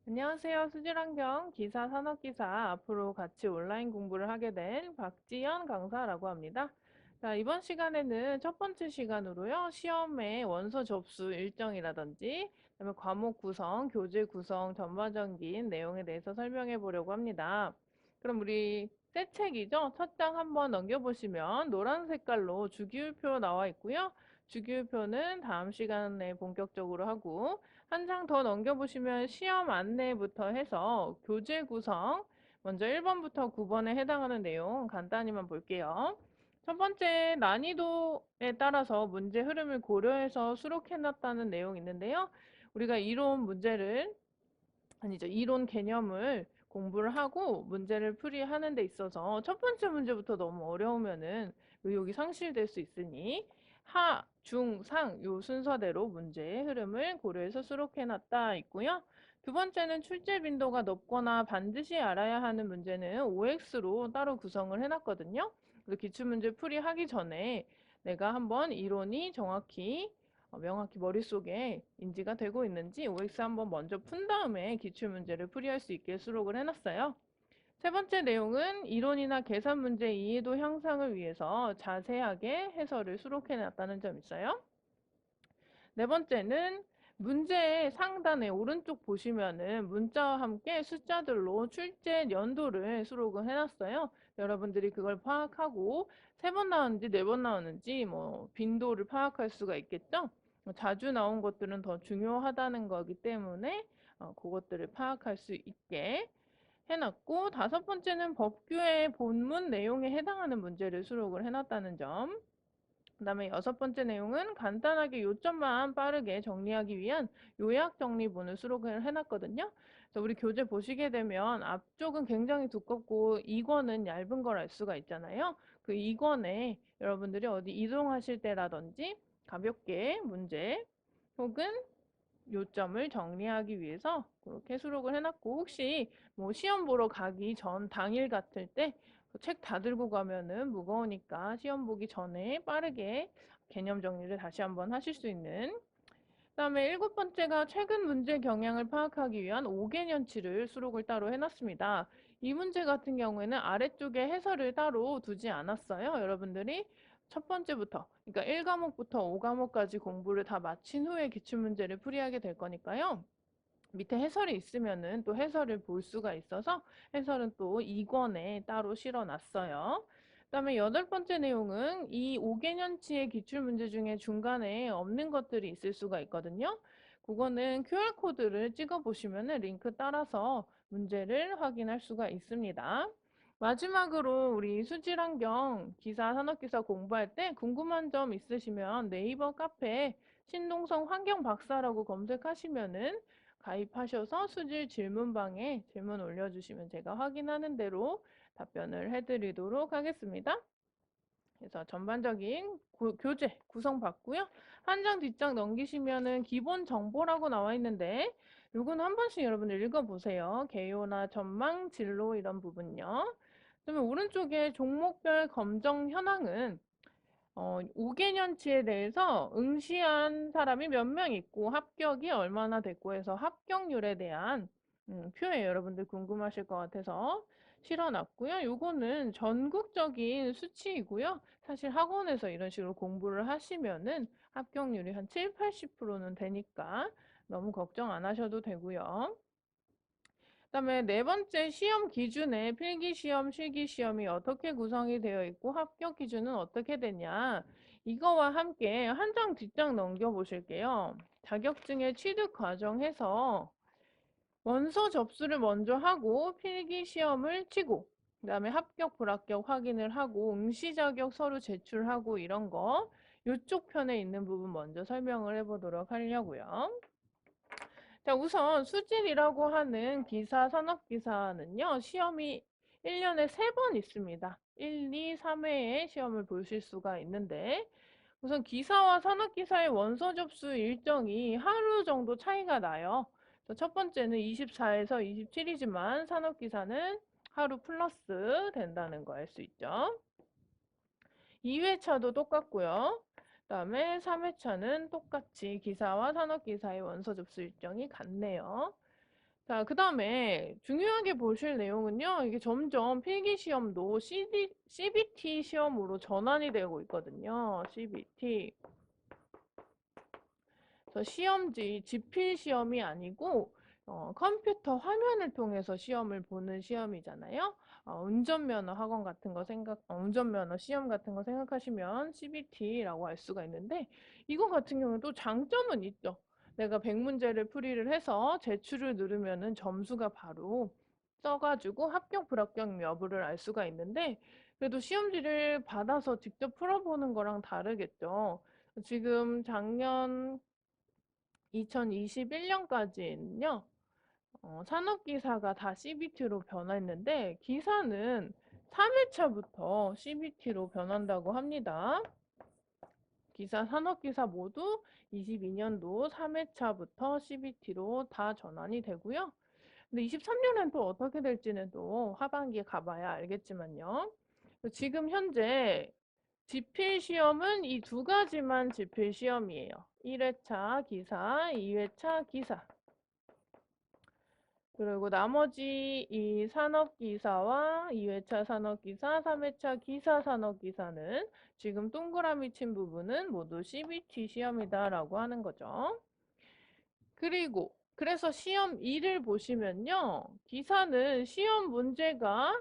안녕하세요. 수질환경 기사 산업기사 앞으로 같이 온라인 공부를 하게 된 박지연 강사라고 합니다. 자, 이번 시간에는 첫 번째 시간으로요. 시험의 원서 접수 일정이라든지 그다음에 과목 구성, 교재 구성, 전반적인 내용에 대해서 설명해 보려고 합니다. 그럼 우리 새 책이죠? 첫 장 한번 넘겨보시면 노란 색깔로 주기율표 나와 있고요. 주기율표는 다음 시간에 본격적으로 하고 한 장 더 넘겨보시면 시험 안내부터 해서 교재 구성, 먼저 1번부터 9번에 해당하는 내용 간단히만 볼게요. 첫 번째, 난이도에 따라서 문제 흐름을 고려해서 수록해놨다는 내용이 있는데요. 우리가 이론 문제를, 아니죠, 이론 개념을 공부를 하고 문제를 풀이하는 데 있어서 첫 번째 문제부터 너무 어려우면은 의욕이 상실될 수 있으니 하, 중, 상 요 순서대로 문제의 흐름을 고려해서 수록해놨다 있고요. 두 번째는 출제 빈도가 높거나 반드시 알아야 하는 문제는 OX로 따로 구성을 해놨거든요. 그래서 기출문제 풀이하기 전에 내가 한번 이론이 정확히 명확히 머릿속에 인지가 되고 있는지 OX 한번 먼저 푼 다음에 기출문제를 풀이할 수 있게 수록을 해놨어요. 세 번째 내용은 이론이나 계산 문제 이해도 향상을 위해서 자세하게 해설을 수록해놨다는 점이 있어요. 네 번째는 문제의 상단에 오른쪽 보시면은 문자와 함께 숫자들로 출제 연도를 수록을 해놨어요. 여러분들이 그걸 파악하고 세 번 나왔는지 네 번 나왔는지 뭐 빈도를 파악할 수가 있겠죠. 자주 나온 것들은 더 중요하다는 거기 때문에 그것들을 파악할 수 있게 해놨고, 다섯 번째는 법규의 본문 내용에 해당하는 문제를 수록을 해놨다는 점. 그 다음에 여섯 번째 내용은 간단하게 요점만 빠르게 정리하기 위한 요약 정리본을 수록을 해놨거든요. 그래서 우리 교재 보시게 되면 앞쪽은 굉장히 두껍고 2권은 얇은 걸 알 수가 있잖아요. 그 2권에 여러분들이 어디 이동하실 때라든지 가볍게 문제 혹은 요점을 정리하기 위해서 그렇게 수록을 해놨고, 혹시 뭐 시험 보러 가기 전 당일 같을 때 책 다 들고 가면은 무거우니까 시험 보기 전에 빠르게 개념 정리를 다시 한번 하실 수 있는. 그다음에 일곱 번째가 최근 문제 경향을 파악하기 위한 5개년치를 수록을 따로 해놨습니다. 이 문제 같은 경우에는 아래쪽에 해설을 따로 두지 않았어요. 여러분들이 첫 번째부터, 그러니까 1과목부터 5과목까지 공부를 다 마친 후에 기출문제를 풀이하게 될 거니까요. 밑에 해설이 있으면은 또 해설을 볼 수가 있어서 해설은 또 2권에 따로 실어놨어요. 그다음에 여덟 번째 내용은 이 5개년치의 기출문제 중에 중간에 없는 것들이 있을 수가 있거든요. 그거는 QR코드를 찍어 보시면은 링크 따라서 문제를 확인할 수가 있습니다. 마지막으로 우리 수질환경 기사 산업기사 공부할 때 궁금한 점 있으시면 네이버 카페에 신동성 환경박사라고 검색하시면은 가입하셔서 수질 질문방에 질문 올려주시면 제가 확인하는 대로 답변을 해드리도록 하겠습니다. 그래서 전반적인 교재 구성받고요. 한 장 뒷장 넘기시면은 기본 정보라고 나와 있는데 요거는 한 번씩 여러분들 읽어보세요. 개요나 전망, 진로 이런 부분요. 그러면 오른쪽에 종목별 검정 현황은 5개년치에 대해서 응시한 사람이 몇 명 있고 합격이 얼마나 됐고 해서 합격률에 대한 표에 여러분들 궁금하실 것 같아서 실어놨고요. 요거는 전국적인 수치이고요. 사실 학원에서 이런 식으로 공부를 하시면은 합격률이 한 7, 80%는 되니까 너무 걱정 안 하셔도 되고요. 그다음에 네 번째 시험 기준에 필기시험, 실기시험이 어떻게 구성이 되어 있고 합격 기준은 어떻게 되냐. 이거와 함께 한 장 뒷장 넘겨보실게요. 자격증의 취득 과정에서 원서 접수를 먼저 하고 필기시험을 치고 그다음에 합격, 불합격 확인을 하고 응시 자격 서류 제출하고 이런 거 이쪽 편에 있는 부분 먼저 설명을 해보도록 하려고요. 자, 우선 수질이라고 하는 기사, 산업기사는요, 시험이 1년에 3번 있습니다. 1, 2, 3회의 시험을 보실 수가 있는데, 우선 기사와 산업기사의 원서 접수 일정이 하루 정도 차이가 나요. 첫 번째는 24에서 27이지만 산업기사는 하루 플러스 된다는 거 알 수 있죠. 2회차도 똑같고요. 그다음에 3회차는 똑같이 기사와 산업기사의 원서 접수 일정이 같네요. 자, 그 다음에 중요하게 보실 내용은요. 이게 점점 필기 시험도 CBT 시험으로 전환이 되고 있거든요. CBT. 그래서 시험지 지필 시험이 아니고 컴퓨터 화면을 통해서 시험을 보는 시험이잖아요. 운전면허 학원 같은 거 운전면허 시험 같은 거 생각하시면 CBT라고 할 수가 있는데 이거 같은 경우는 또 장점은 있죠. 내가 100문제를 풀이를 해서 제출을 누르면은 점수가 바로 써가지고 합격 불합격 여부를 알 수가 있는데 그래도 시험지를 받아서 직접 풀어보는 거랑 다르겠죠. 지금 작년 2021년까지는요, 산업기사가 다 CBT로 변했는데, 기사는 3회차부터 CBT로 변한다고 합니다. 기사, 산업기사 모두 22년도 3회차부터 CBT로 다 전환이 되고요. 근데 23년엔 또 어떻게 될지는 또 하반기에 가봐야 알겠지만요. 지금 현재 지필 시험은 이 두 가지만 지필 시험이에요. 1회차 기사, 2회차 기사. 그리고 나머지 이 산업기사와 2회차 산업기사, 3회차 기사 산업기사는 지금 동그라미 친 부분은 모두 CBT 시험이다라고 하는 거죠. 그리고 그래서 시험 2를 보시면요. 기사는 시험 문제가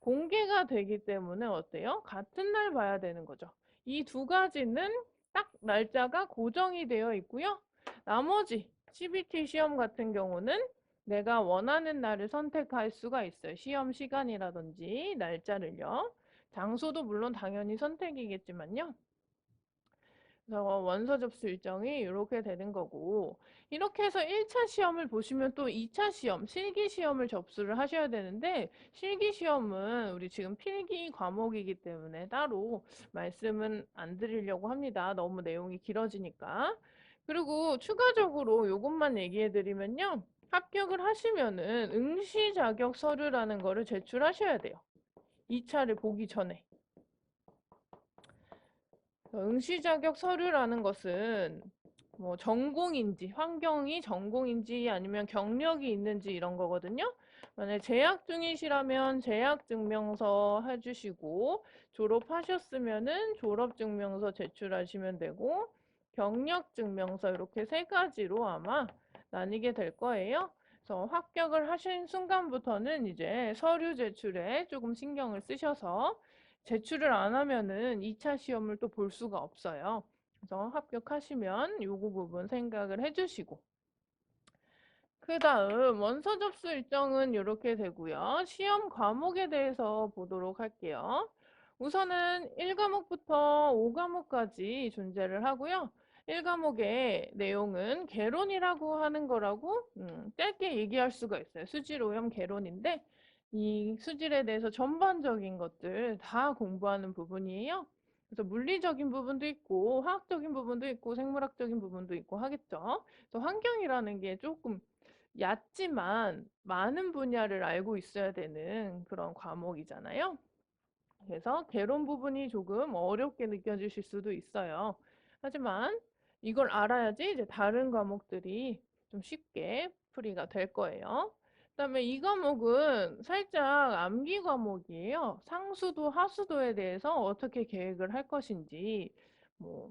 공개가 되기 때문에 어때요? 같은 날 봐야 되는 거죠. 이 두 가지는 딱 날짜가 고정이 되어 있고요. 나머지 CBT 시험 같은 경우는 내가 원하는 날을 선택할 수가 있어요. 시험 시간이라든지 날짜를요. 장소도 물론 당연히 선택이겠지만요. 그래서 원서 접수 일정이 이렇게 되는 거고 이렇게 해서 1차 시험을 보시면 또 2차 시험, 실기 시험을 접수를 하셔야 되는데 실기 시험은 우리 지금 필기 과목이기 때문에 따로 말씀은 안 드리려고 합니다. 너무 내용이 길어지니까. 그리고 추가적으로 이것만 얘기해 드리면요. 합격을 하시면은 응시 자격 서류라는 거를 제출하셔야 돼요. 2차를 보기 전에. 응시 자격 서류라는 것은 뭐 전공인지, 환경이 전공인지 아니면 경력이 있는지 이런 거거든요. 만약에 재학 중이시라면 재학 증명서 해주시고 졸업하셨으면은 졸업 증명서 제출하시면 되고 경력 증명서 이렇게 세 가지로 아마 나뉘게 될 거예요. 그래서 합격을 하신 순간부터는 이제 서류 제출에 조금 신경을 쓰셔서 제출을 안 하면은 2차 시험을 또 볼 수가 없어요. 그래서 합격하시면 요거 부분 생각을 해주시고 그 다음 원서 접수 일정은 이렇게 되고요. 시험 과목에 대해서 보도록 할게요. 우선은 1과목부터 5과목까지 존재를 하고요. 1과목의 내용은 개론이라고 하는 거라고 짧게 얘기할 수가 있어요. 수질 오염 개론인데 이 수질에 대해서 전반적인 것들 다 공부하는 부분이에요. 그래서 물리적인 부분도 있고 화학적인 부분도 있고 생물학적인 부분도 있고 하겠죠. 또 환경이라는 게 조금 얕지만 많은 분야를 알고 있어야 되는 그런 과목이잖아요. 그래서 개론 부분이 조금 어렵게 느껴지실 수도 있어요. 하지만 이걸 알아야지 이제 다른 과목들이 좀 쉽게 풀이가 될 거예요. 그다음에 이 과목은 살짝 암기 과목이에요. 상수도, 하수도에 대해서 어떻게 계획을 할 것인지, 뭐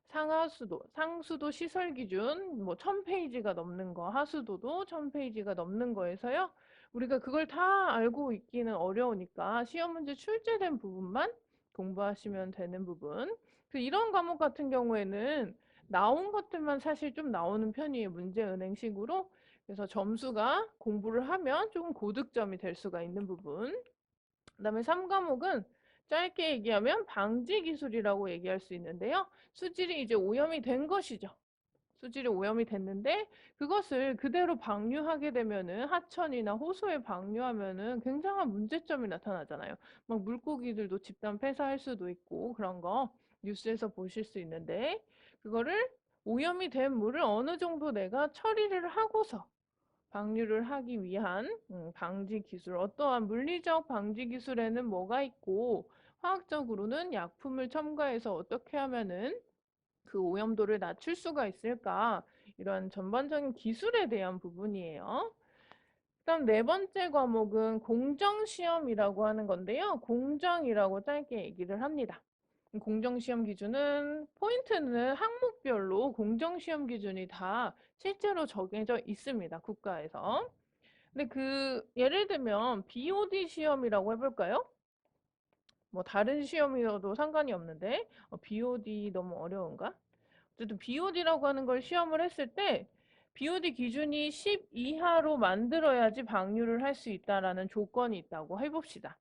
상하수도, 상수도 시설 기준 뭐 1000페이지가 넘는 거, 하수도도 1000페이지가 넘는 거에서요. 우리가 그걸 다 알고 있기는 어려우니까 시험 문제 출제된 부분만 공부하시면 되는 부분. 이런 과목 같은 경우에는 나온 것들만 사실 좀 나오는 편이에요. 문제 은행식으로. 그래서 점수가 공부를 하면 조금 고득점이 될 수가 있는 부분. 그다음에 3과목은 짧게 얘기하면 방지 기술이라고 얘기할 수 있는데요. 수질이 이제 오염이 된 것이죠. 수질이 오염이 됐는데 그것을 그대로 방류하게 되면은 하천이나 호수에 방류하면은 굉장한 문제점이 나타나잖아요. 막 물고기들도 집단 폐사할 수도 있고 그런 거 뉴스에서 보실 수 있는데 그거를 오염이 된 물을 어느 정도 내가 처리를 하고서 방류를 하기 위한 방지 기술, 어떠한 물리적 방지 기술에는 뭐가 있고 화학적으로는 약품을 첨가해서 어떻게 하면은 그 오염도를 낮출 수가 있을까? 이런 전반적인 기술에 대한 부분이에요. 그다음 네 번째 과목은 공정시험이라고 하는 건데요. 공정이라고 짧게 얘기를 합니다. 공정시험 기준은 포인트는 항목별로 공정시험 기준이 다 실제로 정해져 있습니다. 국가에서. 근데 예를 들면 BOD 시험이라고 해볼까요? 뭐 다른 시험이어도 상관이 없는데 BOD 너무 어려운가? 어쨌든 BOD라고 하는 걸 시험을 했을 때 BOD 기준이 10 이하로 만들어야지 방류를 할 수 있다라는 조건이 있다고 해봅시다.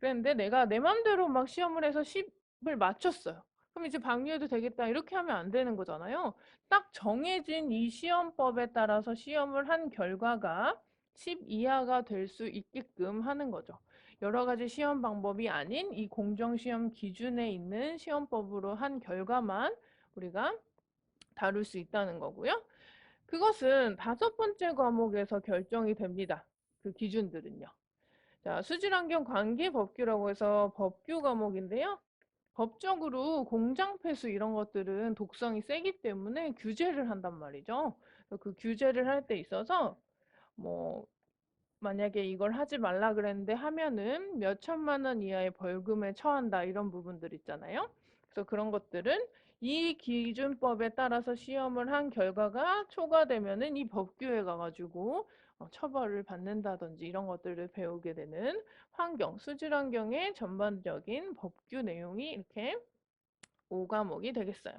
그랬는데 내가 내 맘대로 막 시험을 해서 10을 맞췄어요. 그럼 이제 방류해도 되겠다 이렇게 하면 안 되는 거잖아요. 딱 정해진 이 시험법에 따라서 시험을 한 결과가 10 이하가 될 수 있게끔 하는 거죠. 여러 가지 시험 방법이 아닌 이 공정시험 기준에 있는 시험법으로 한 결과만 우리가 다룰 수 있다는 거고요. 그것은 다섯 번째 과목에서 결정이 됩니다. 그 기준들은요. 자, 수질환경 관계 법규라고 해서 법규 과목인데요. 법적으로 공장 폐수 이런 것들은 독성이 세기 때문에 규제를 한단 말이죠. 그 규제를 할 때 있어서 뭐 만약에 이걸 하지 말라 그랬는데 하면은 몇 천만 원 이하의 벌금에 처한다 이런 부분들 있잖아요. 그래서 그런 것들은 이 기준법에 따라서 시험을 한 결과가 초과되면은 이 법규에 가가지고 처벌을 받는다든지 이런 것들을 배우게 되는 수질 환경의 전반적인 법규 내용이 이렇게 5과목이 되겠어요.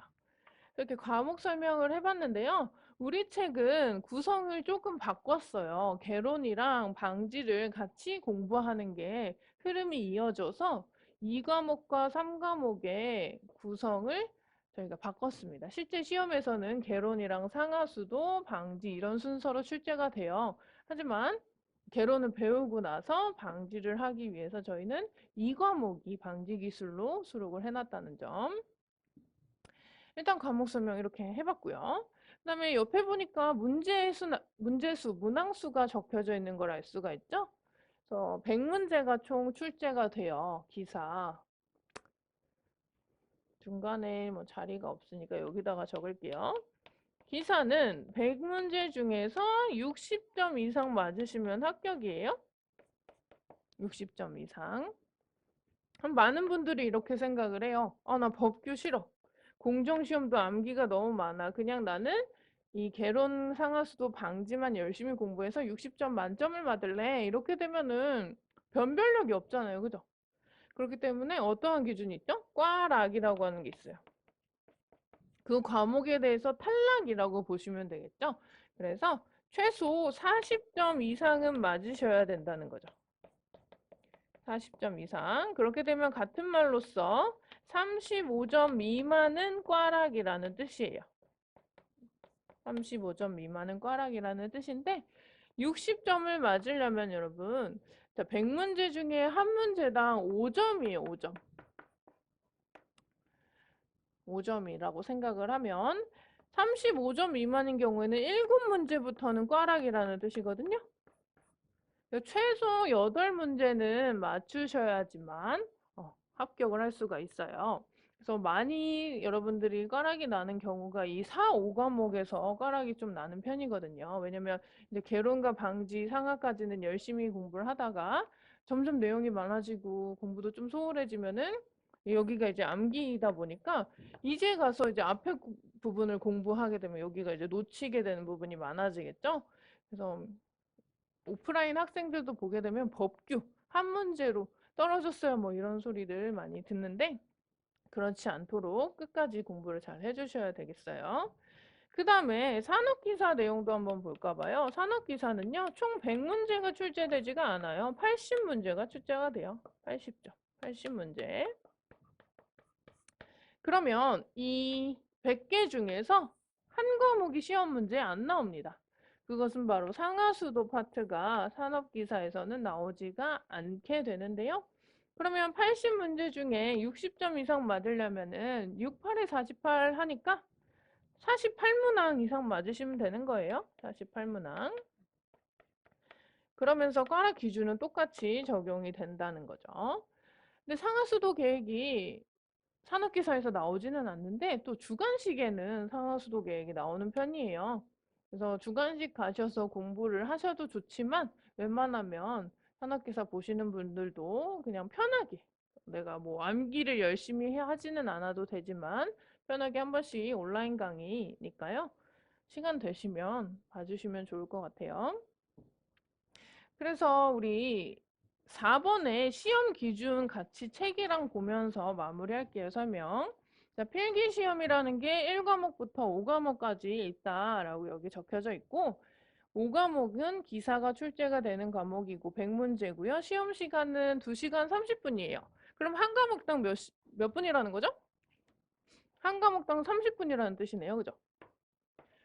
이렇게 과목 설명을 해봤는데요. 우리 책은 구성을 조금 바꿨어요. 개론이랑 방지를 같이 공부하는 게 흐름이 이어져서 2과목과 3과목의 구성을 저희가 바꿨습니다. 실제 시험에서는 개론이랑 상하수도, 방지 이런 순서로 출제가 돼요. 하지만 개론을 배우고 나서 방지를 하기 위해서 저희는 2과목이 방지 기술로 수록을 해놨다는 점. 일단 과목 설명 이렇게 해봤고요. 그다음에 옆에 보니까 문제수, 문항수가 적혀져 있는 걸 알 수가 있죠. 그래서 100문제가 총 출제가 돼요. 기사. 중간에 뭐 자리가 없으니까 여기다가 적을게요. 기사는 100문제 중에서 60점 이상 맞으시면 합격이에요. 60점 이상. 많은 분들이 이렇게 생각을 해요. 나 법규 싫어. 공정시험도 암기가 너무 많아. 그냥 나는 이 개론 상하수도 방지만 열심히 공부해서 60점 만점을 받을래. 이렇게 되면은 변별력이 없잖아요. 그죠? 그렇기 때문에 어떠한 기준이 있죠? 꽈락이라고 하는 게 있어요. 그 과목에 대해서 탈락이라고 보시면 되겠죠? 그래서 최소 40점 이상은 맞으셔야 된다는 거죠. 40점 이상. 그렇게 되면 같은 말로써 35점 미만은 꽈락이라는 뜻이에요. 35점 미만은 꽈락이라는 뜻인데 60점을 맞으려면 여러분 100문제 중에 한 문제당 5점이에요. 5점. 5점이라고 생각을 하면 35점 미만인 경우에는 7문제부터는 꽈락이라는 뜻이거든요. 최소 8문제는 맞추셔야지만 합격을 할 수가 있어요. 그래서 많이 여러분들이 꽈락이 나는 경우가 이 4, 5과목에서 꽈락이 좀 나는 편이거든요. 왜냐면 이제 개론과 방지, 상하까지는 열심히 공부를 하다가 점점 내용이 많아지고 공부도 좀 소홀해지면은 여기가 이제 암기이다 보니까 이제 가서 이제 앞에 부분을 공부하게 되면 여기가 이제 놓치게 되는 부분이 많아지겠죠. 그래서 오프라인 학생들도 보게 되면 법규 한 문제로 떨어졌어요 뭐 이런 소리들 많이 듣는데 그렇지 않도록 끝까지 공부를 잘 해주셔야 되겠어요. 그 다음에 산업기사 내용도 한번 볼까 봐요. 산업기사는요 총 100문제가 출제되지가 않아요. 80문제가 출제가 돼요. 80점 80문제. 그러면 이 100개 중에서 한 과목이 시험 문제에 안 나옵니다. 그것은 바로 상하수도 파트가 산업기사에서는 나오지가 않게 되는데요. 그러면 80문제 중에 60점 이상 맞으려면은 6, 8에 48 하니까 48문항 이상 맞으시면 되는 거예요. 48문항. 그러면서 꽈락 기준은 똑같이 적용이 된다는 거죠. 근데 상하수도 계획이 산업기사에서 나오지는 않는데 또 주관식에는 상하수도 계획이 나오는 편이에요. 그래서 주관식 가셔서 공부를 하셔도 좋지만 웬만하면 산업기사 보시는 분들도 그냥 편하게 내가 뭐 암기를 열심히 하지는 않아도 되지만 편하게 한 번씩 온라인 강의니까요. 시간 되시면 봐주시면 좋을 것 같아요. 그래서 우리 4번에 시험 기준 같이 책이랑 보면서 마무리할게요, 설명. 자, 필기 시험이라는 게 1과목부터 5과목까지 있다라고 여기 적혀져 있고, 5과목은 기사가 출제가 되는 과목이고 100문제고요. 시험 시간은 2시간 30분이에요. 그럼 한 과목당 몇 분이라는 거죠? 한 과목당 30분이라는 뜻이네요. 그죠?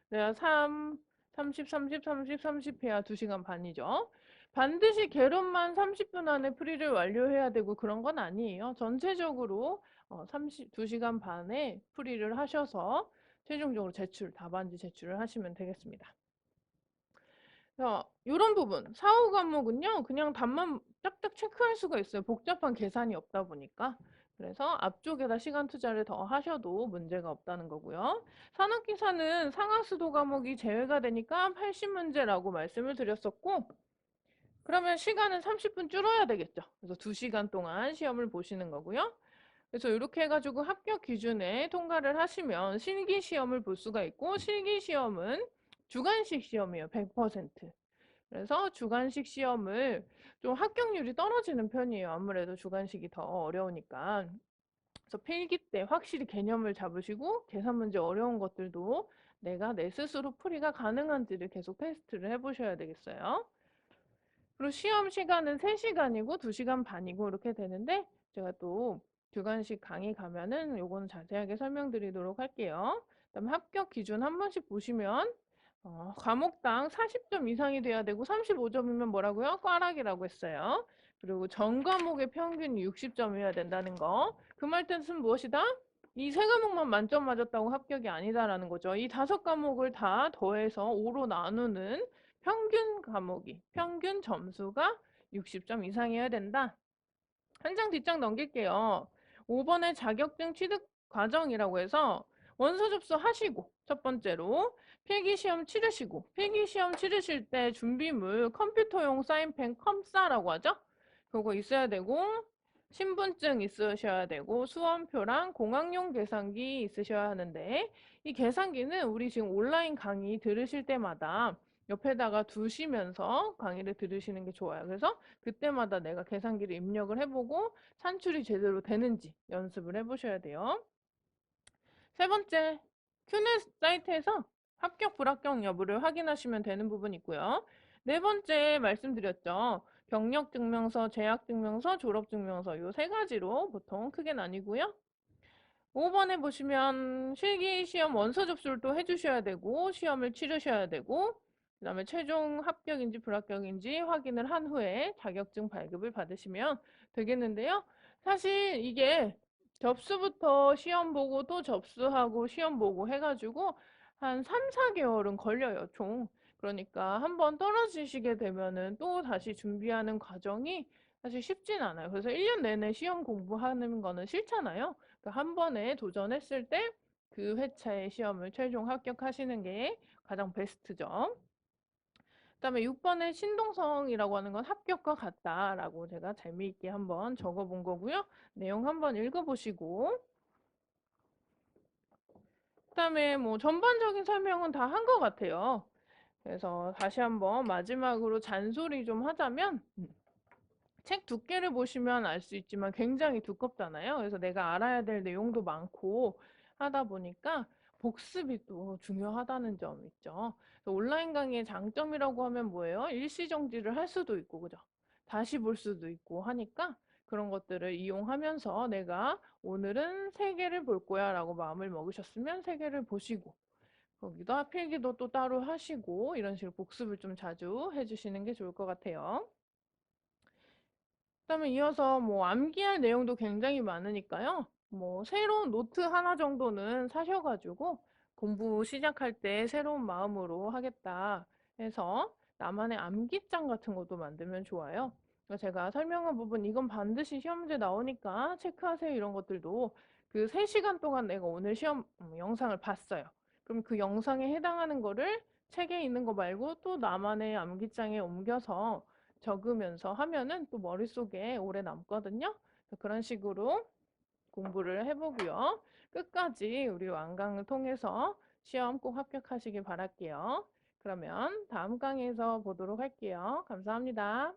내가 30, 30 해야 2시간 반이죠. 반드시 개론만 30분 안에 풀이를 완료해야 되고 그런 건 아니에요. 전체적으로 2시간 반에 풀이를 하셔서 최종적으로 답안지 제출을 하시면 되겠습니다. 자, 이런 부분 4, 5과목은요. 그냥 답만 짝짝 체크할 수가 있어요. 복잡한 계산이 없다 보니까. 그래서 앞쪽에다 시간 투자를 더 하셔도 문제가 없다는 거고요. 산업기사는 상하수도 과목이 제외가 되니까 80문제라고 말씀을 드렸었고 그러면 시간은 30분 줄어야 되겠죠. 그래서 2시간 동안 시험을 보시는 거고요. 그래서 이렇게 해가지고 합격 기준에 통과를 하시면 실기 시험을 볼 수가 있고 실기 시험은 주관식 시험이에요. 100%. 그래서 주관식 시험을 좀 합격률이 떨어지는 편이에요. 아무래도 주관식이 더 어려우니까. 그래서 필기 때 확실히 개념을 잡으시고 계산 문제 어려운 것들도 내가 내 스스로 풀이가 가능한지를 계속 테스트를 해보셔야 되겠어요. 그리고 시험 시간은 3시간이고 2시간 반이고 이렇게 되는데 제가 또 주관식 강의 가면은 요거는 자세하게 설명드리도록 할게요. 그다음에 합격 기준 한 번씩 보시면 과목당 40점 이상이 돼야 되고 35점이면 뭐라고요? 꽈락이라고 했어요. 그리고 전 과목의 평균이 60점이어야 된다는 거. 그 말 뜻은 무엇이다? 이 세 과목만 만점 맞았다고 합격이 아니다라는 거죠. 이 5과목을 다 더해서 5로 나누는 평균 점수가 60점 이상이어야 된다. 한 장 뒷장 넘길게요. 5번에 자격증 취득 과정이라고 해서 원서 접수하시고 첫 번째로 필기시험 치르시고 필기시험 치르실 때 준비물 컴퓨터용 사인펜 컴사라고 하죠. 그거 있어야 되고 신분증 있으셔야 되고 수험표랑 공학용 계산기 있으셔야 하는데 이 계산기는 우리 지금 온라인 강의 들으실 때마다 옆에다가 두시면서 강의를 들으시는 게 좋아요. 그래서 그때마다 내가 계산기를 입력을 해보고 산출이 제대로 되는지 연습을 해보셔야 돼요. 세 번째, 큐넷 사이트에서 합격 불합격 여부를 확인하시면 되는 부분이 있고요. 네 번째 말씀드렸죠. 경력증명서, 재학증명서, 졸업증명서 이 세 가지로 보통 크게 나뉘고요. 5번에 보시면 실기시험 원서 접수를 또 해주셔야 되고 시험을 치르셔야 되고 그 다음에 최종 합격인지 불합격인지 확인을 한 후에 자격증 발급을 받으시면 되겠는데요. 사실 이게 접수부터 시험 보고 또 접수하고 시험 보고 해가지고 한 3, 4개월은 걸려요, 총. 그러니까 한번 떨어지시게 되면은 또 다시 준비하는 과정이 사실 쉽진 않아요. 그래서 1년 내내 시험 공부하는 거는 싫잖아요. 그러니까 한 번에 도전했을 때 그 회차의 시험을 최종 합격하시는 게 가장 베스트죠. 그다음에 6번의 신동성이라고 하는 건 합격과 같다라고 제가 재미있게 한번 적어본 거고요. 내용 한번 읽어보시고 그다음에 뭐 전반적인 설명은 다 한 것 같아요. 그래서 다시 한번 마지막으로 잔소리 좀 하자면 책 두께를 보시면 알 수 있지만 굉장히 두껍잖아요. 그래서 내가 알아야 될 내용도 많고 하다 보니까 복습이 또 중요하다는 점 있죠. 그래서 온라인 강의의 장점이라고 하면 뭐예요? 일시정지를 할 수도 있고, 그죠? 다시 볼 수도 있고 하니까 그런 것들을 이용하면서 내가 오늘은 3개를 볼 거야 라고 마음을 먹으셨으면 3개를 보시고 거기다 필기도 또 따로 하시고 이런 식으로 복습을 좀 자주 해주시는 게 좋을 것 같아요. 그다음에 이어서 뭐 암기할 내용도 굉장히 많으니까요. 뭐 새로운 노트 하나 정도는 사셔가지고 공부 시작할 때 새로운 마음으로 하겠다 해서 나만의 암기장 같은 것도 만들면 좋아요. 그러니까 제가 설명한 부분 이건 반드시 시험 문제 나오니까 체크하세요 이런 것들도 그 3시간 동안 내가 오늘 시험 영상을 봤어요. 그럼 그 영상에 해당하는 거를 책에 있는 거 말고 또 나만의 암기장에 옮겨서 적으면서 하면은 또 머릿속에 오래 남거든요. 그런 식으로 공부를 해보고요. 끝까지 우리 완강을 통해서 시험 꼭 합격하시길 바랄게요. 그러면 다음 강의에서 보도록 할게요. 감사합니다.